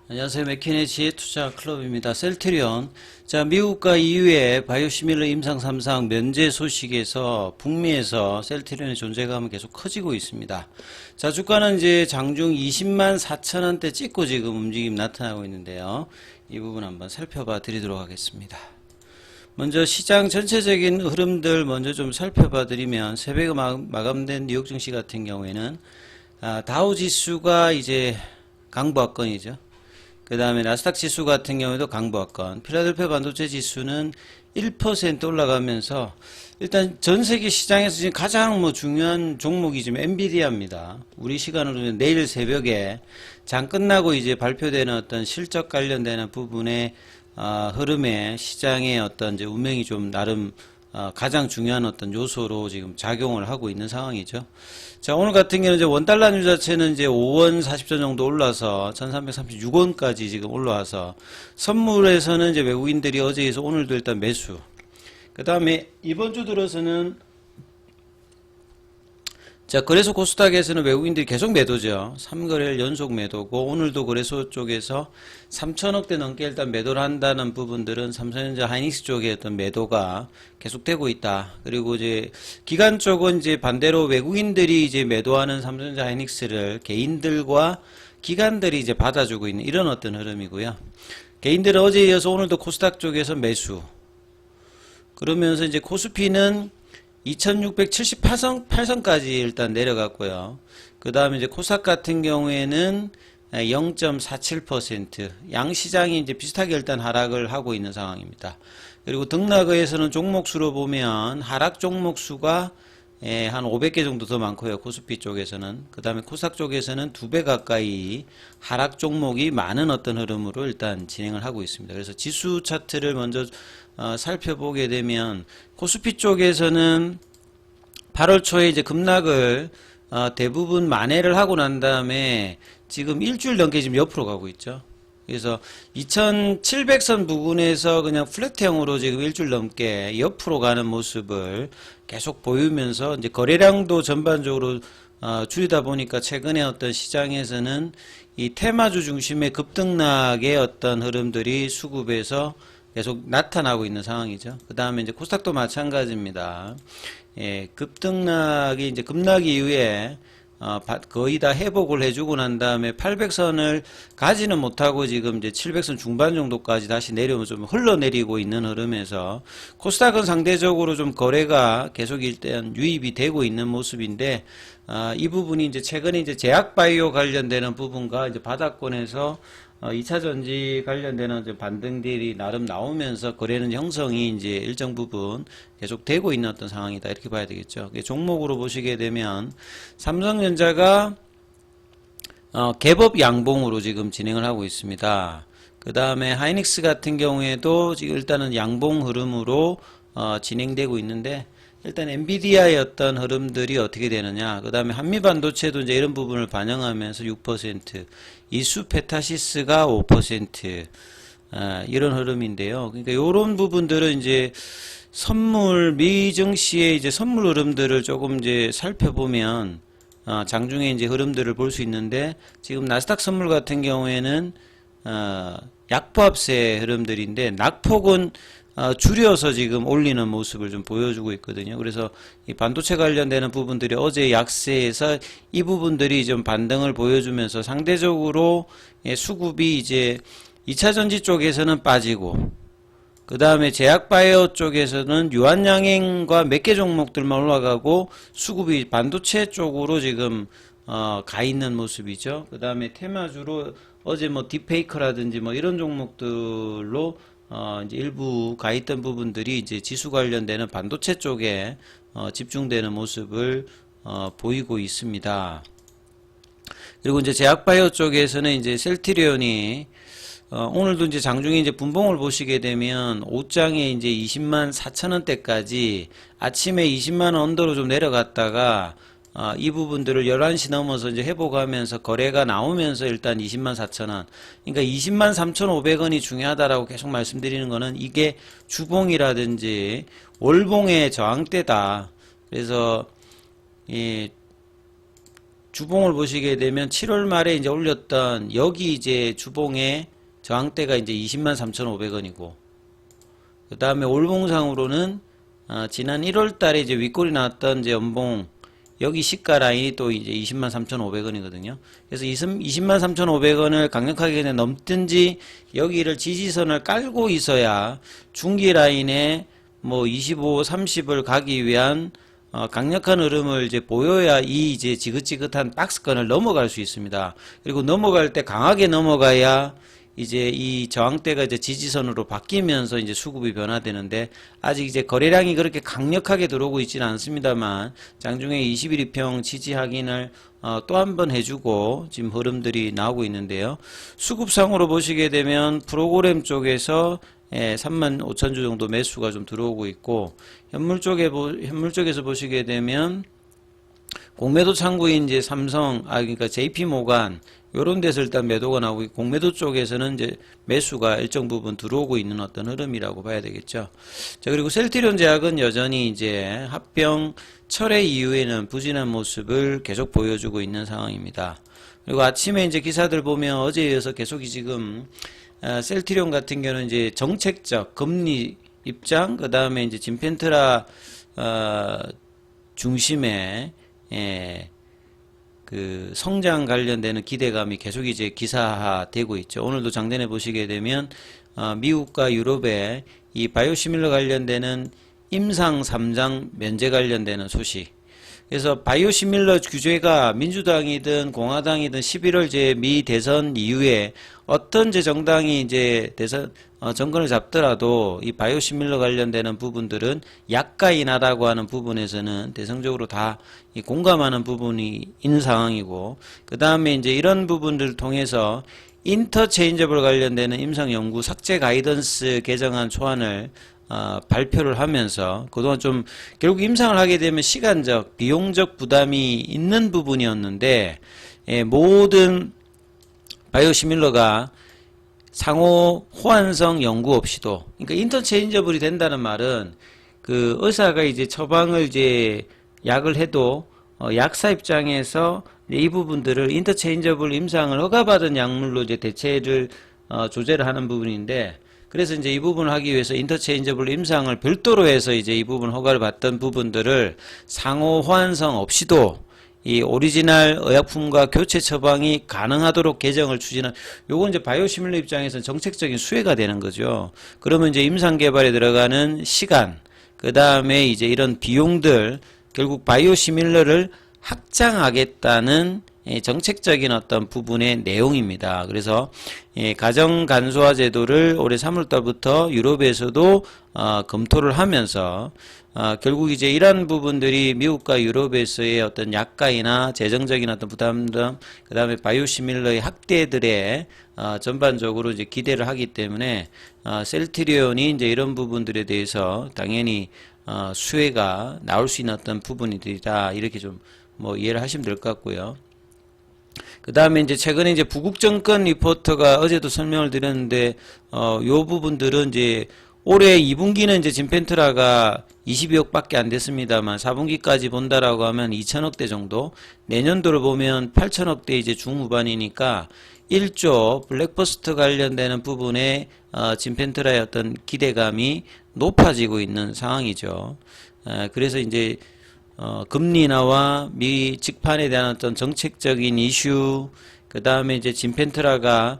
안녕하세요. 맥키네지의 투자 클럽입니다. 셀트리온. 자, 미국과 EU의 바이오시밀러 임상 3상 면제 소식에서 북미에서 셀트리온의 존재감은 계속 커지고 있습니다. 자, 주가는 이제 장중 20만 4천 원대 찍고 지금 움직임 나타나고 있는데요. 이 부분 한번 살펴봐 드리도록 하겠습니다. 먼저 시장 전체적인 흐름들 먼저 좀 살펴봐 드리면 새벽에 마감된 뉴욕 증시 같은 경우에는 다우 지수가 이제 강보합권이죠. 그 다음에 나스닥 지수 같은 경우에도 강보합권, 필라델피아 반도체 지수는 1% 올라가면서 일단 전 세계 시장에서 지금 가장 중요한 종목이 지금 엔비디아입니다. 우리 시간으로 내일 새벽에 장 끝나고 이제 발표되는 어떤 실적 관련되는 부분의 흐름에 시장의 어떤 이제 운명이 좀 나름 가장 중요한 어떤 요소로 지금 작용을 하고 있는 상황이죠. 자, 오늘 같은 경우는 이제 원달러유 자체는 이제 5원 40전 정도 올라서 1336원까지 지금 올라와서 선물에서는 이제 외국인들이 어제에서 오늘도 일단 매수. 그 다음에 이번 주 들어서는 자, 거래소 코스닥에서는 외국인들이 계속 매도죠. 3거래일 연속 매도고, 오늘도 거래소 쪽에서 3천억대 넘게 일단 매도를 한다는 부분들은 삼성전자 하이닉스 쪽의 어떤 매도가 계속되고 있다. 그리고 이제 기관 쪽은 이제 반대로 외국인들이 이제 매도하는 삼성전자 하이닉스를 개인들과 기관들이 이제 받아주고 있는 이런 어떤 흐름이고요. 개인들은 어제에 이어서 오늘도 코스닥 쪽에서 매수. 그러면서 이제 코스피는 2678선까지 일단 내려갔고요. 그 다음에 이제 코스닥 같은 경우에는 0.47% 양시장이 이제 비슷하게 일단 하락을 하고 있는 상황입니다. 그리고 등락에서는 종목수로 보면 하락 종목수가 한 500개 정도 더 많고요. 코스피 쪽에서는. 그 다음에 코스닥 쪽에서는 2배 가까이 하락 종목이 많은 어떤 흐름으로 일단 진행을 하고 있습니다. 그래서 지수 차트를 먼저 살펴보게 되면 코스피 쪽에서는 8월 초에 이제 급락을 대부분 만회를 하고 난 다음에 지금 일주일 넘게 지금 옆으로 가고 있죠. 그래서 2700선 부근에서 그냥 플랫형으로 지금 일주일 넘게 옆으로 가는 모습을 계속 보이면서 이제 거래량도 전반적으로 줄이다 보니까 최근에 어떤 시장에서는 이 테마주 중심의 급등락의 어떤 흐름들이 수급에서 계속 나타나고 있는 상황이죠. 그 다음에 이제 코스닥도 마찬가지입니다. 급등락이 이제 급락 이후에 거의 다 회복을 해주고 난 다음에 800선을 가지는 못하고 지금 이제 700선 중반 정도까지 다시 내려오면 좀 흘러내리고 있는 흐름에서 코스닥은 상대적으로 좀 거래가 계속 일단 유입이 되고 있는 모습인데 이 부분이 이제 최근에 이제 제약바이오 관련되는 부분과 이제 바닥권에서 2차전지 관련되는 반등들이 나름 나오면서 거래는 형성이 이제 일정 부분 계속 되고 있는 어떤 상황이다. 이렇게 봐야 되겠죠. 종목으로 보시게 되면 삼성전자가 갭업 양봉으로 지금 진행을 하고 있습니다. 그 다음에 하이닉스 같은 경우에도 지금 일단은 양봉 흐름으로 진행되고 있는데 일단 엔비디아의 어떤 흐름들이 어떻게 되느냐. 그 다음에 한미반도체도 이제 이런 부분을 반영하면서 6%, 이수페타시스가 5%, 이런 흐름인데요. 그러니까 이런 부분들은 이제 선물, 미증시의 이제 선물 흐름들을 조금 이제 살펴보면, 장중에 이제 흐름들을 볼 수 있는데, 지금 나스닥 선물 같은 경우에는, 약보합세 흐름들인데, 낙폭은 줄여서 지금 올리는 모습을 좀 보여주고 있거든요. 그래서 이 반도체 관련되는 부분들이 어제 약세에서 이 부분들이 좀 반등을 보여주면서 상대적으로 수급이 이제 2차전지 쪽에서는 빠지고 그 다음에 제약바이오 쪽에서는 유한양행과 몇 개 종목들만 올라가고 수급이 반도체 쪽으로 지금 가 있는 모습이죠. 그 다음에 테마주로 어제 딥페이커라든지 이런 종목들로 이제 일부 가 있던 부분들이 이제 지수 관련되는 반도체 쪽에 집중되는 모습을 보이고 있습니다. 그리고 이제 제약바이오 쪽에서는 이제 셀트리온이 오늘도 이제 장중에 이제 분봉을 보시게 되면 옷장에 이제 20만 4천 원대까지 아침에 20만 원 언더로 좀 내려갔다가 이 부분들을 11시 넘어서 이제 회복하면서 거래가 나오면서 일단 20만 4천 원. 그러니까 20만 3,500원이 중요하다라고 계속 말씀드리는 거는 이게 주봉이라든지 월봉의 저항대다. 그래서 이 주봉을 보시게 되면 7월 말에 이제 올렸던 여기 이제 주봉의 저항대가 이제 203,500원이고, 그 다음에 올봉상으로는 지난 1월 달에 이제 윗골이 나왔던 이제 연봉 여기 시가 라인이 또 이제 203,500원이거든요. 그래서 203,500원을 강력하게 그냥 넘든지 여기를 지지선을 깔고 있어야 중기 라인에 뭐 25, 30을 가기 위한 강력한 흐름을 이제 보여야 이 이제 지긋지긋한 박스권을 넘어갈 수 있습니다. 그리고 넘어갈 때 강하게 넘어가야 이제 이 저항대가 이제 지지선으로 바뀌면서 이제 수급이 변화되는데, 아직 이제 거래량이 그렇게 강력하게 들어오고 있지는 않습니다만 장중에 21일 평 지지 확인을 또 한 번 해주고 지금 흐름들이 나오고 있는데요. 수급상으로 보시게 되면 프로그램 쪽에서 35,000주 정도 매수가 좀 들어오고 있고, 현물 쪽에서 보시게 되면 공매도 창구인 이제 그러니까 JP 모간 요런 데서 일단 매도가 나오고 있고, 공매도 쪽에서는 이제 매수가 일정 부분 들어오고 있는 어떤 흐름이라고 봐야 되겠죠. 자, 그리고 셀트리온 제약은 여전히 이제 합병 철회 이후에는 부진한 모습을 계속 보여주고 있는 상황입니다. 그리고 아침에 이제 기사들 보면 어제에 이어서 계속 지금 셀트리온 같은 경우는 이제 정책적 금리 입장, 그 다음에 이제 진펜트라 중심의 그 성장 관련되는 기대감이 계속 이제 기사화되고 있죠. 오늘도 장단에 보시게 되면 미국과 유럽의 이 바이오시밀러 관련되는 임상 3장 면제 관련되는 소식. 그래서 바이오시밀러 규제가 민주당이든 공화당이든 11월 제 미 대선 이후에 어떤 제 정당이 이제 대선 정권을 잡더라도 이 바이오시밀러 관련되는 부분들은 약가인하다고 하는 부분에서는 대성적으로 다 공감하는 부분이 있는 상황이고, 그 다음에 이제 이런 부분들을 통해서 인터체인저블 관련되는 임상연구 삭제 가이던스 개정안 초안을 발표를 하면서, 그동안 좀 결국 임상을 하게 되면 시간적, 비용적 부담이 있는 부분이었는데, 모든 바이오시밀러가 상호 호환성 연구 없이도, 그러니까 인터체인저블이 된다는 말은 그 의사가 이제 처방을 이제 약을 해도 약사 입장에서 이 부분들을 인터체인저블 임상을 허가받은 약물로 이제 대체를 조제를 하는 부분인데, 그래서 이제 이 부분을 하기 위해서 인터체인저블 임상을 별도로 해서 이제 이 부분 허가를 받던 부분들을 상호 호환성 없이도 이 오리지널 의약품과 교체 처방이 가능하도록 개정을 추진한, 요건 이제 바이오시밀러 입장에서는 정책적인 수혜가 되는 거죠. 그러면 이제 임상 개발에 들어가는 시간, 그 다음에 이제 이런 비용들, 결국 바이오시밀러를 확장하겠다는 정책적인 어떤 부분의 내용입니다. 그래서 가정 간소화 제도를 올해 3월달부터 유럽에서도 검토를 하면서 결국 이제 이러한 부분들이 미국과 유럽에서의 어떤 약가이나 재정적인 어떤 부담 등, 그 다음에 바이오시밀러의 확대들에 전반적으로 이제 기대를 하기 때문에 셀트리온이 이제 이런 부분들에 대해서 당연히 수혜가 나올 수 있는 어떤 부분이다, 이렇게 좀 뭐 이해를 하시면 될 것 같고요. 그 다음에 이제 최근에 이제 부국정권 리포터가 어제도 설명을 드렸는데, 요 부분들은 이제 올해 2분기는 이제 진펜트라가 22억밖에 안 됐습니다만 4분기까지 본다라고 하면 2천억대 정도, 내년도를 보면 8천억대 이제 중후반이니까 1조 블랙버스터 관련되는 부분에 진펜트라의 어떤 기대감이 높아지고 있는 상황이죠. 그래서 이제 금리 인하와 미 직판에 대한 어떤 정책적인 이슈, 그 다음에 이제 진펜트라가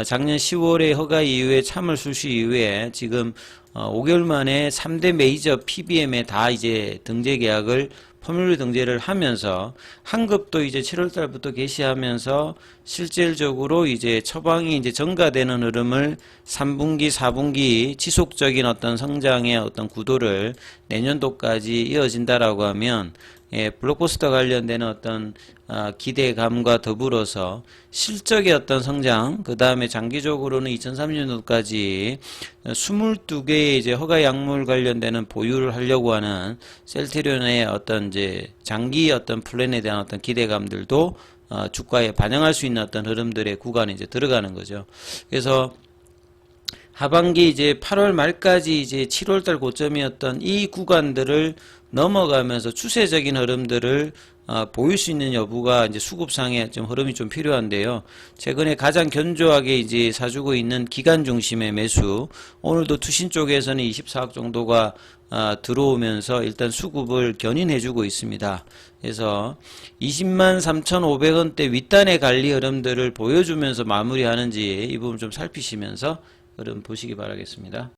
작년 10월에 허가 이후에 참을 수시 이후에 지금 5개월 만에 3대 메이저 PBM에 다 이제 등재 계약을 포뮬러 등재를 하면서 한급도 이제 7월 달부터 개시하면서 실질적으로 이제 처방이 이제 증가되는 흐름을 3분기, 4분기 지속적인 어떤 성장의 어떤 구도를 내년도까지 이어진다라고 하면, 블록버스터 관련되는 어떤 기대감과 더불어서 실적의 어떤 성장, 그 다음에 장기적으로는 2030년도까지 22개의 이제 허가 약물 관련되는 보유를 하려고 하는 셀트리온의 어떤 이제 장기 어떤 플랜에 대한 어떤 기대감들도 주가에 반영할 수 있는 어떤 흐름들의 구간에 이제 들어가는 거죠. 그래서 하반기 이제 8월 말까지 이제 7월달 고점이었던 이 구간들을 넘어가면서 추세적인 흐름들을 보일 수 있는 여부가 이제 수급상의 좀 흐름이 좀 필요한데요. 최근에 가장 견조하게 이제 사주고 있는 기간 중심의 매수, 오늘도 투신 쪽에서는 24억 정도가 들어오면서 일단 수급을 견인해주고 있습니다. 그래서 20만 3,500원대 윗단의 관리 흐름들을 보여주면서 마무리하는지 이 부분 좀 살피시면서 흐름 보시기 바라겠습니다.